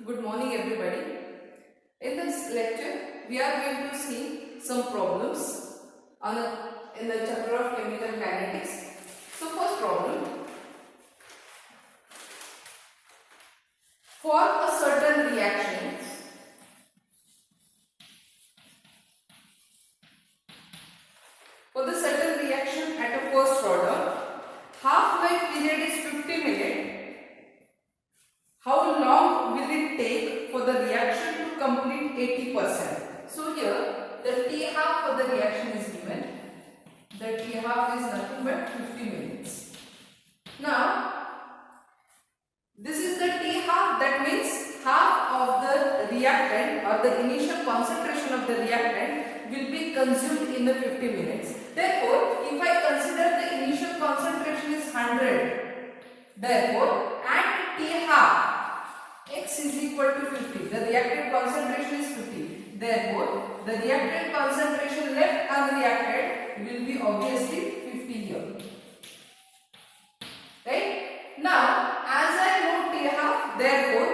Good morning everybody. In this lecture we are going to see some problems in the chapter of chemical kinetics. So first problem, for a certain reaction at a first order, half-life period is 50 minutes. How long will it take for the reaction to complete 80%? So here the T half for the reaction is given. The T half is nothing but 50 minutes. Now this is the T half, that means half of the reactant or the initial concentration of the reactant will be consumed in the 50 minutes. Therefore, if I consider the initial concentration is 100, therefore at T half X is equal to 50. The reactant concentration is 50. Therefore, the reactant concentration left unreacted will be obviously 50 here. Right? Now, as I know T half, therefore,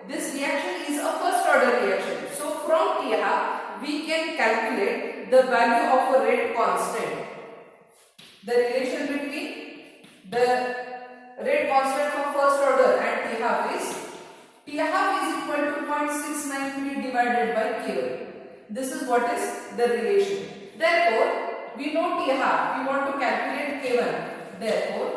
this reaction is a first order reaction. So, from T half, we can calculate the value of a rate constant. The relation between the rate constant for first order and T half is T half is equal to 0.693 divided by K1. This is what is the relation. Therefore, we know T half. We want to calculate K1. Therefore,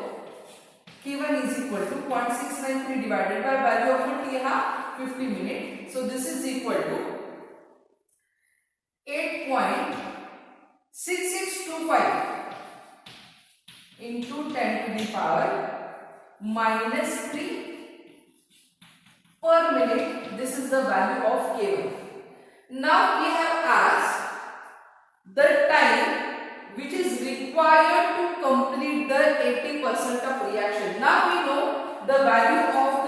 K1 is equal to 0.693 divided by value of T half 50 minutes. So, this is equal to 8.6625 into 10 to the power minus 3 per minute. This is the value of K1. Now we have asked the time which is required to complete the 80% of reaction. Now we know the value of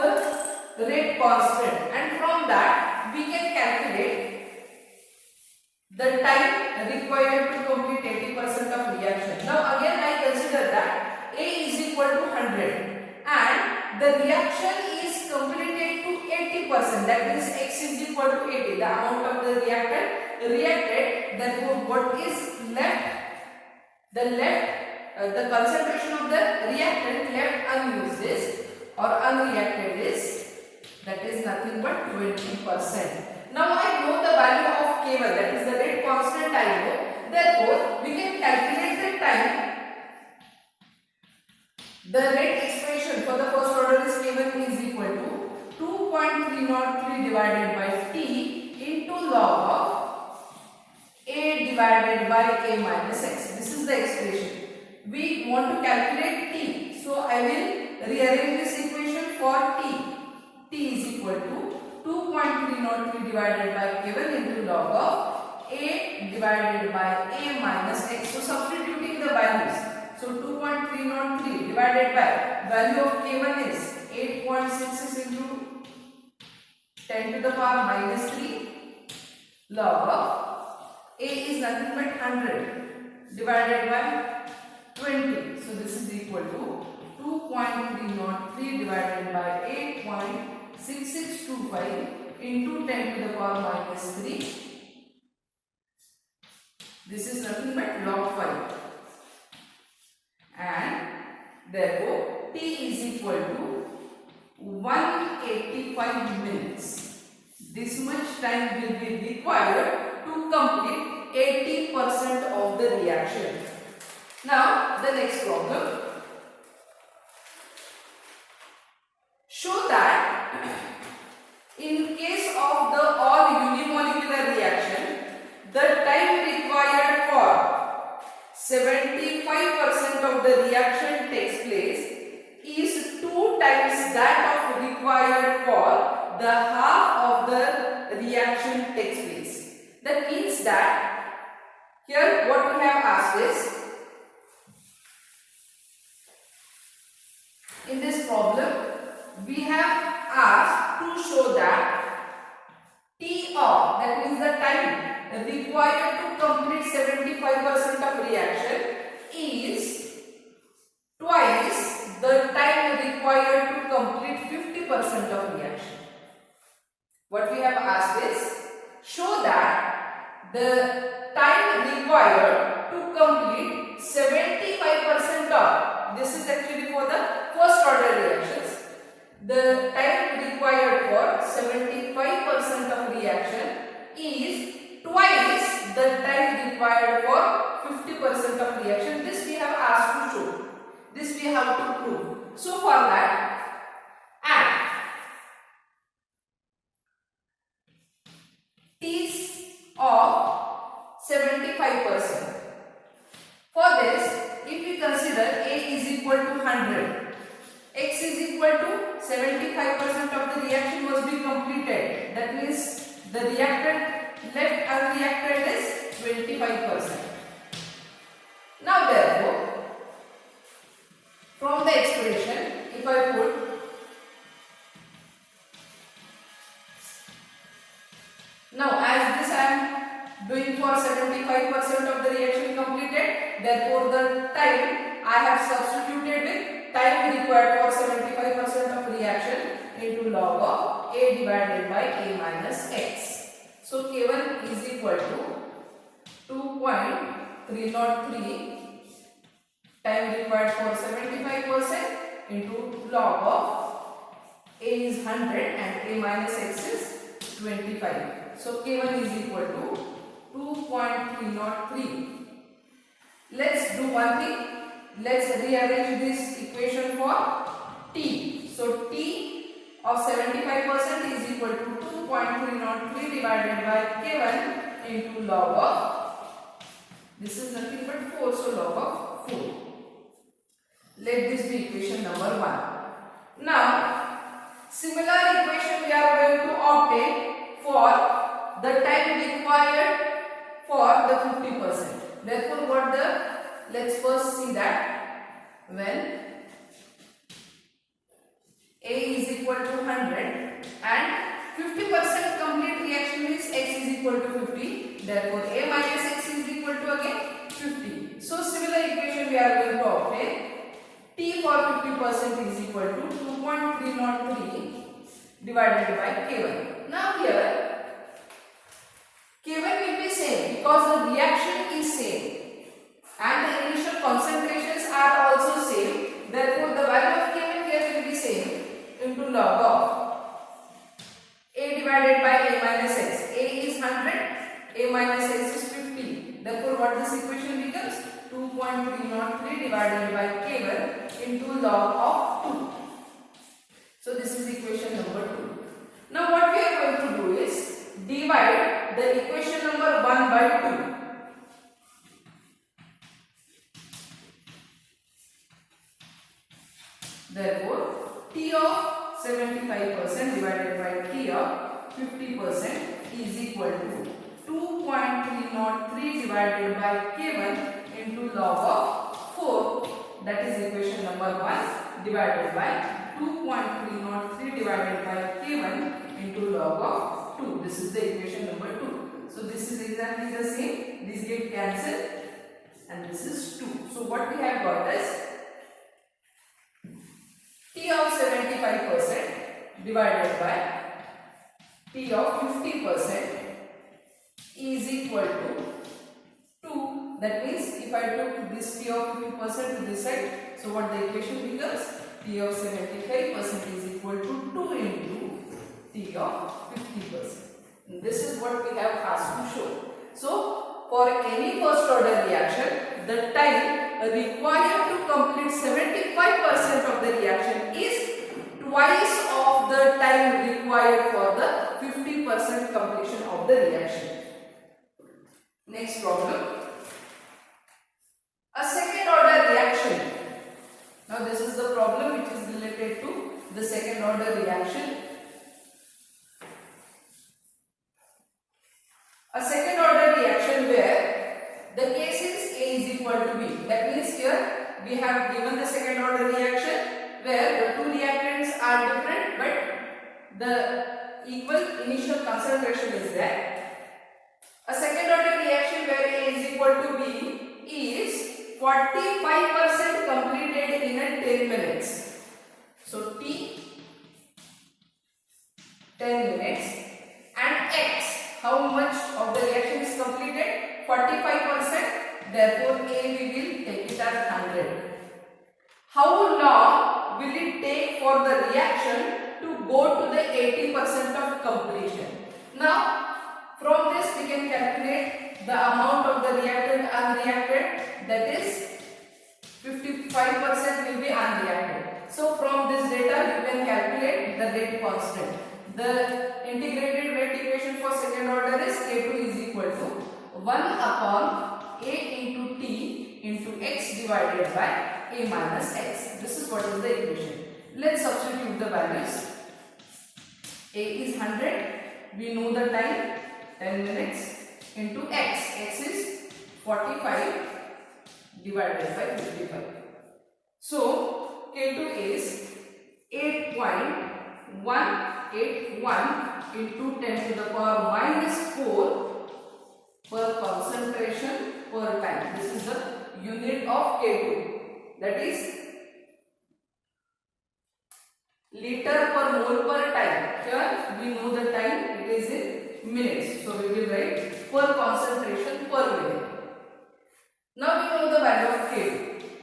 the rate constant, and from that we can calculate the time required to complete 80% of reaction. Now again I consider that A is equal to 100 and the reaction is completed to 80%, that means X is equal to 80, the amount of the reactant reacted. Therefore, what is left? The concentration of the reactant left unused is or unreacted is, that is nothing but 20%. Now I know the value of K1, that is the rate constant I know. Therefore, we can calculate the time. The rate expression for the first order is K1 is equal to 2.303 divided by T into log of A divided by A minus X. This is the expression. We want to calculate T. So, I will rearrange this equation for T. T is equal to 2.303 divided by K1 into log of A divided by A minus X. So, substituting the values. So 2.303 divided by value of K1 is 8.66 into 10 to the power minus 3 log of A is nothing but 100 divided by 20. So this is equal to 2.303 divided by 8.6625 into 10 to the power minus 3. This is nothing but log 5. And therefore T is equal to 185 minutes. This much time will be required to complete 80% of the reaction. Now the next problem. Show that in case of the all unimolecular reaction, the time required for 75% of the reaction takes place is 2 times that of required for the half of the reaction takes place. That means that here what we have asked is, in this problem we have asked to show that T of, that means the time required to complete 75% of reaction is twice the time required to complete 50% of reaction. 75%. For this, if we consider A is equal to 100, X is equal to 75% of the reaction must be completed. That means the reactant left unreacted is 25%. Now therefore, from the expression, if I put now as this I am doing for 75% of the reaction completed, therefore the time I have substituted with time required for 75% of reaction into log of A divided by A minus X. So K1 is equal to 2.303 time required for 75% into log of A is 100 and A minus X is 25. So K1 is equal to 2.303. Let's do one thing. Let's rearrange this equation for T. So T of 75% is equal to 2.303 divided by K1 into log of, this is nothing but 4, so log of 4. Let this be equation number 1. Now, similar equation we are going to obtain for the time required for the 50%. Therefore, let's first see that when A is equal to 100 and 50% complete reaction means X is equal to 50. Therefore, A minus X is equal to again 50. So, similar equation we are going to obtain. T for 50% is equal to 2.303 divided by K1. Now here K1 will be same because the reaction is same and the initial concentrations are also same. Therefore, the value of K1 here will be same into log of A divided by A minus X. A is 100, A minus X is 50. Therefore, what this equation becomes? 2.303 divided by K1 into log of 2. So, this is equation number 2. Now, what we are going to do is divide the equation number 1 by 2. Therefore, T of 75% divided by T of 50% is equal to 2.303 divided by K1 into log of 4. That is equation number 1 divided by 2.303 divided by K1 into log of 2. This is the equation number 2. So this is exactly the same. This get cancelled and this is 2. So what we have got is T of 75% divided by T of 50% is equal to 2. That means if I took this T of 50% to this side, so what the equation becomes? T of 75% is equal to 2 into T of 50%. And this is what we have asked to show. So, for any first order reaction, the time required to complete 75% of the reaction is twice of the time required for the 50% completion of the reaction. Next problem. A second order reaction. Now this is the problem which is related to the second order reaction. A second order reaction where the case is A is equal to B. That means here we have given the second order reaction where the two reactants are different but the equal initial concentration is there. A second order reaction where A is equal to B is 45% completed in a 10 minutes. So T 10 minutes and X, how much of the reaction is completed? 45%. Therefore A we will take it as 100. How long will it take for the reaction to go to the 80% of completion? Now from this we can calculate the amount of the reactant unreacted, that is 55% will be unreacted. So from this data you can calculate the rate constant. The integrated rate equation for second order is K2 is equal to 1 upon A into T into X divided by A minus X. This is what is the equation. Let's substitute the values. A is 100. We know the time, 10 minutes, into X. X is 45 divided by 55. So, K2 is 8.181 into 10 to the power minus 4 per concentration per time. This is the unit of K2. That is liter per mole per time. Here we know the time, it is in minutes. So we will write per concentration per minute. Now we know the value of K.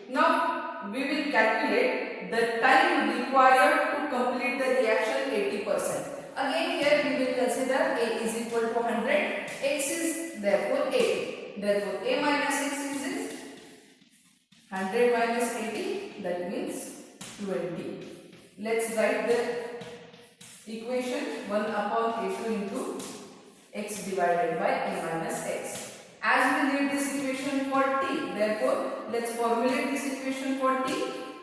Now we will calculate the time required to complete the reaction 80%. Again here we will consider A is equal to 100, X is therefore 80. Therefore A minus X is 100 minus 80, that means 20. Let's write the equation 1 upon A2 into X divided by A minus X. As we need this equation for T, therefore let's formulate this equation for T.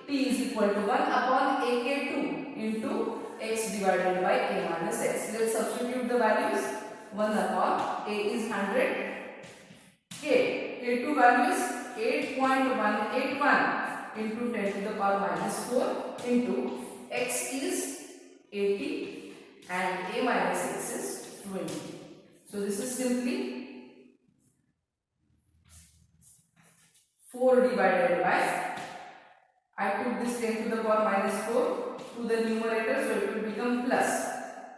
T is equal to 1 upon AK2 into X divided by A minus X. Let's substitute the values. 1 upon A is 100, K. K2 values 8.181 into 10 to the power minus 4 into X is 80 and A minus X is 20. So this is simply 4 divided by, I took this 10 to the power minus 4 to the numerator, so it will become plus.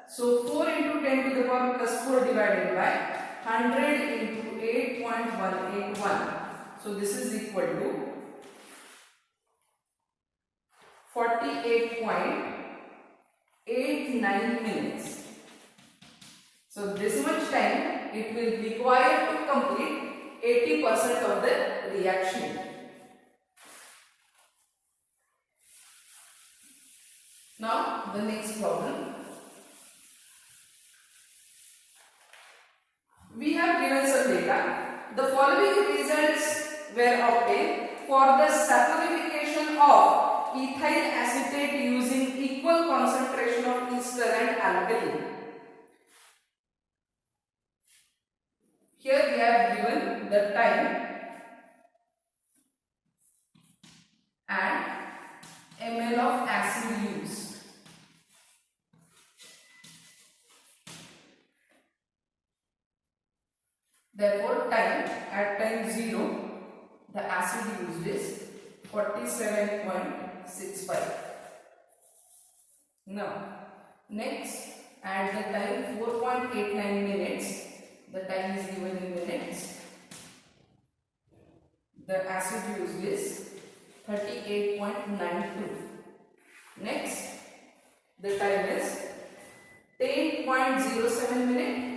So 4 into 10 to the power plus 4 divided by 100 into 8.181. So this is equal to 48.89 minutes. So this much time it will require to complete 80% of the reaction. Now the next problem. We have given some data. The following results were obtained for the saponification of ethyl acetate using equal concentration of ester and alkali. Here we have given the time and ml of acid used. Therefore, time at time 0, the acid used is 47.65. Now, next at the time 4.89 minutes, the time is given in minutes. The acid used is 38.92. Next, the time is 10.07 minutes.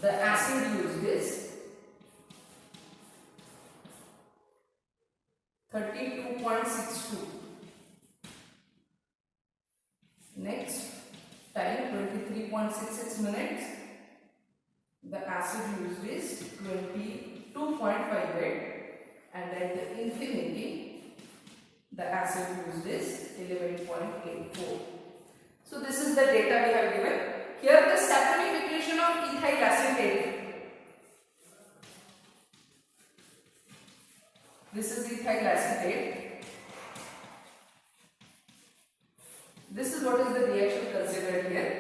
The acid used is 32.62. Next, time 23.66 minutes. The acid used is 22.58, and at the infinity, the acid used is 11.84. So this is the data we have given. Here the saponification of ethyl acetate. This is ethyl acetate. This is what is the reaction considered here.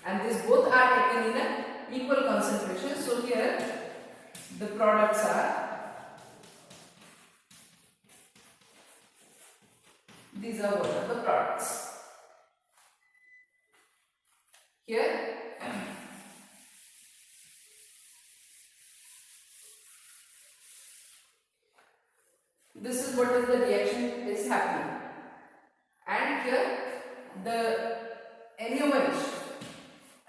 And these both are taken in an equal concentration. So here the products are, these are what are the products. Here this is what is the reaction is happening, and here the NaOH.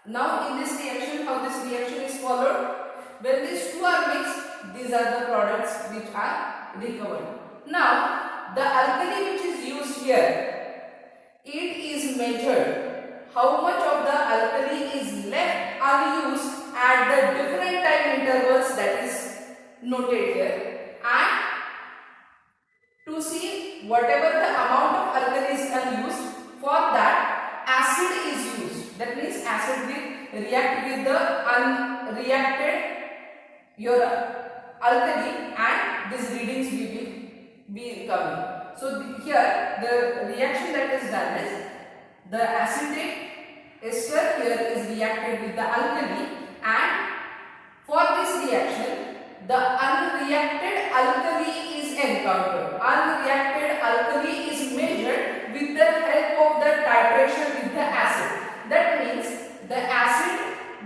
Now in this reaction, how this reaction is followed? When these two are mixed, these are the products which are recovered. Now the alkali which is used here, it is measured. How much of the alkali is left unused at the different time noted here, and to see whatever the amount of alkali is unused, for that acid is used. That means acid will react with the unreacted your alkali and these readings will be coming. So here the reaction that is done is the acetate ester here is reacted with the alkali, and for this reaction the unreacted alkali is encountered. Unreacted alkali is measured with the help of the titration with the acid. That means the acid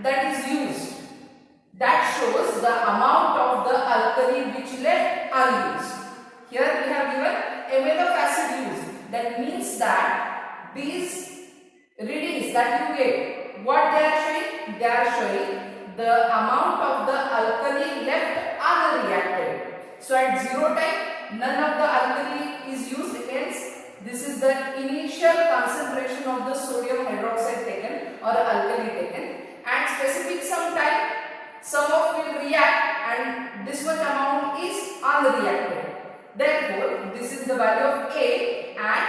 that is used, that shows the amount of the alkali which left unused. Here we have given ml of acid used. That means that these readings that you get, what they are showing? They are showing the amount of the alkali left unreacted. So at 0 time, none of the alkali is used, hence this is the initial concentration of the sodium hydroxide taken or alkali taken. At specific some time, some of will react and this much amount is unreacted. Therefore, this is the value of A and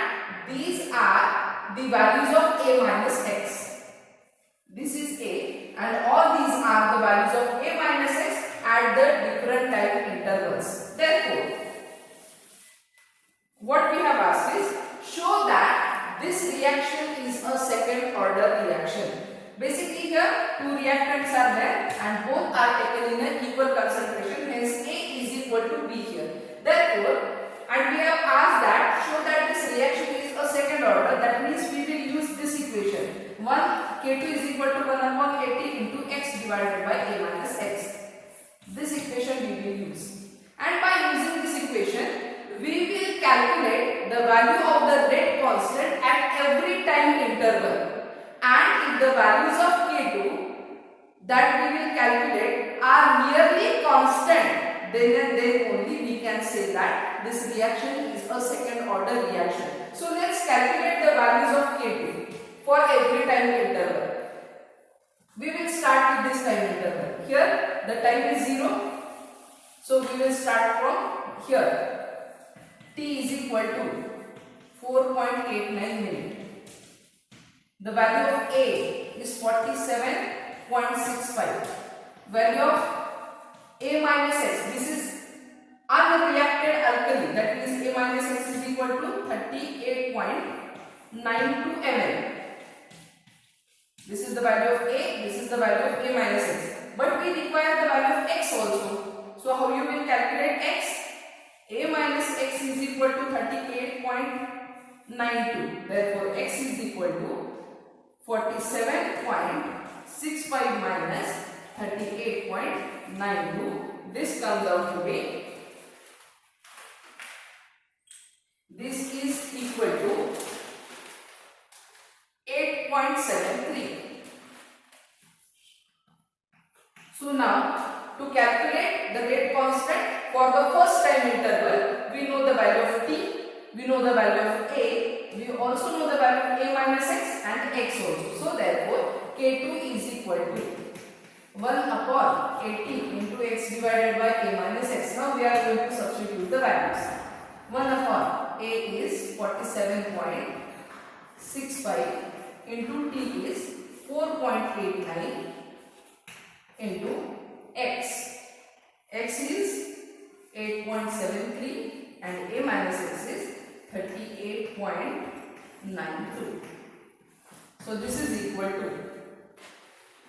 these are the values of A minus X. This is A and all these are the values of A minus X at the different time intervals. Therefore, what we have asked is show that this reaction is a second order reaction. Basically here two reactants are there and both are taken in an equal concentration, hence A is equal to B here. Therefore, and we have asked that show that this reaction is a second order, that means we will use this equation 1 K2 is equal to 1 upon 80 into X divided by A minus X. This equation we will use, and by using this equation we will calculate the value of the rate constant at every time interval, and if the values of K2 that we will calculate are nearly constant, then only we can say that this reaction is a second order reaction. So let's calculate the values of K2 for every time interval. We will start with this time interval. Here the time is 0. So we will start from here. T is equal to 4.89 minutes. The value of A is 47.65. Value of A minus X, this is unreacted alkali, that means A minus X is equal to 38.92 ml. This is the value of A, this is the value of A minus X. But we require the value of X also. So how you will calculate X? A minus X is equal to 38.92. Therefore, X is equal to 47.65 minus 38.92. This comes out to be, this is equal to 8.73. So now to calculate the rate constant for the first time interval, we know the value of T, we know the value of A, we also know the value of A minus X and X also. So therefore K2 is equal to 1 upon 80 into X divided by A minus X. Now we are going to substitute the values. 1 upon A is 47.65 into T is 4.89 into X. X is 8.73 and A minus X is 38.92. So this is equal to,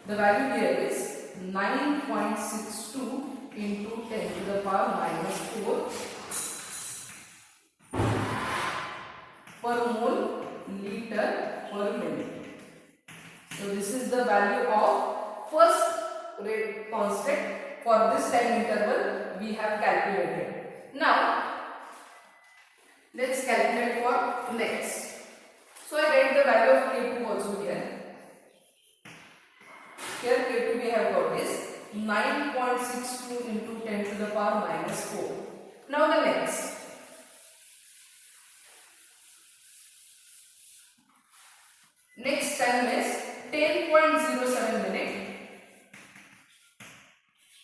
the value here is 9.62 into 10 to the power minus 4 per mole liter per minute. So this is the value of first rate constant for this time interval we have calculated. Now let's calculate for next. So I write the value of K2 also here. Here K2 we have got is 9.62 into 10 to the power minus 4. Now the next. Next time is 10.07 minute.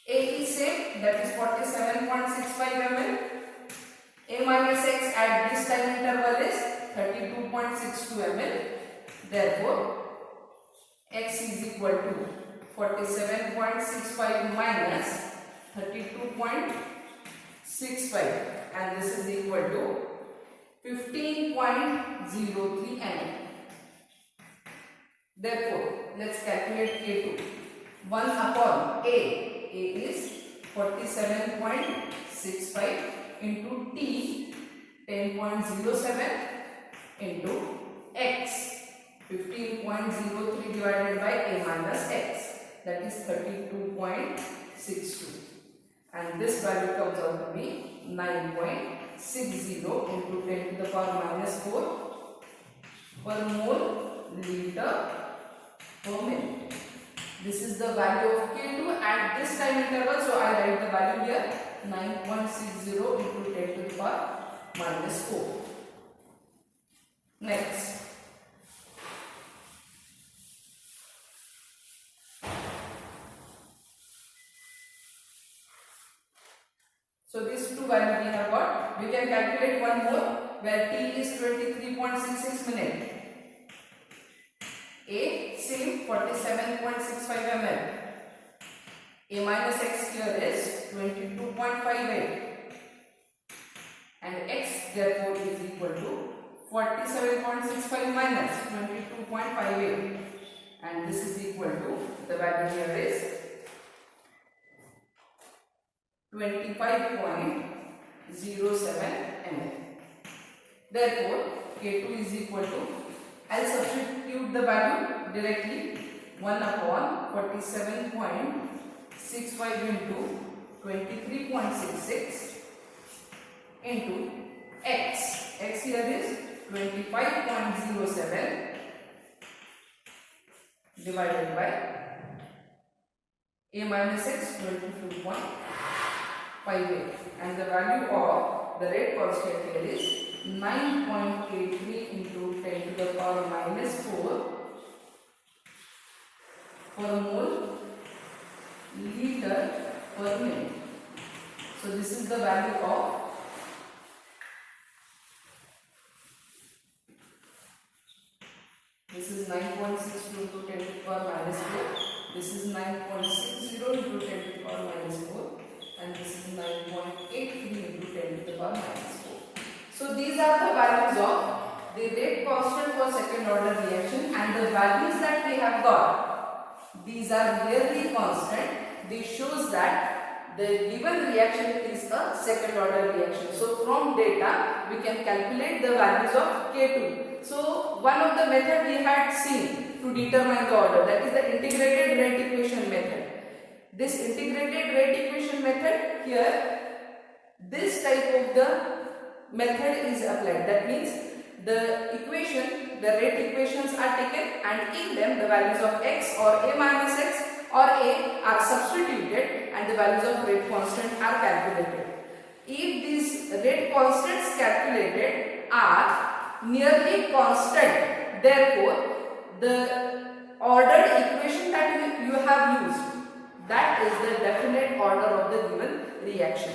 A is same, B that is 47.65 ml. A minus x at this time interval is 32.62 ml. Therefore, x is equal to 47.65 minus 32.65, and this is equal to 15.03 ml. Therefore, let's calculate K2. 1 upon A is 47.65 into T 10.07 into X 15.03 divided by A minus X, that is 32.62, and this value comes out to be 9.60 into 10 to the power minus 4 per mole liter per minute. This is the value of K2 at this time interval, so I write the value here 9.60 into 10 to the power minus 4. Next, so these two values we have got. We can calculate one more where T is 23.66 minutes. A same 47.65 ml. A minus x here is 22.58 and x therefore is equal to 47.65 minus 22.58, and this is equal to, the value here is 25.07 ml. Therefore, K2 is equal to, I'll substitute the value directly, 1 upon 47.65 into 23.66 into x. X here is 25.07 divided by A minus x 22.58, and the value of the rate constant here is 9.83 into 10 to the power minus 4 per mole liter per minute. So this is the value of this is 9.62 into 10 to the power minus 4. This is 9.60 into 10 to the power minus 4, and this is 9.83 into 10 to the power minus 4. So these are the values of the rate constant for second order reaction, and the values that we have got, these are nearly constant. This shows that the given reaction is a second order reaction. So from data we can calculate the values of K2. So one of the method we had seen to determine the order, that is the integrated rate equation method. This integrated rate equation method here, this type of the method is applied. That means the equation, the rate equations are taken, and in them the values of x or A minus x or A are substituted and the values of rate constant are calculated. If these rate constants calculated are nearly constant, therefore the ordered equation that you have used, that is the definite order of the given reaction.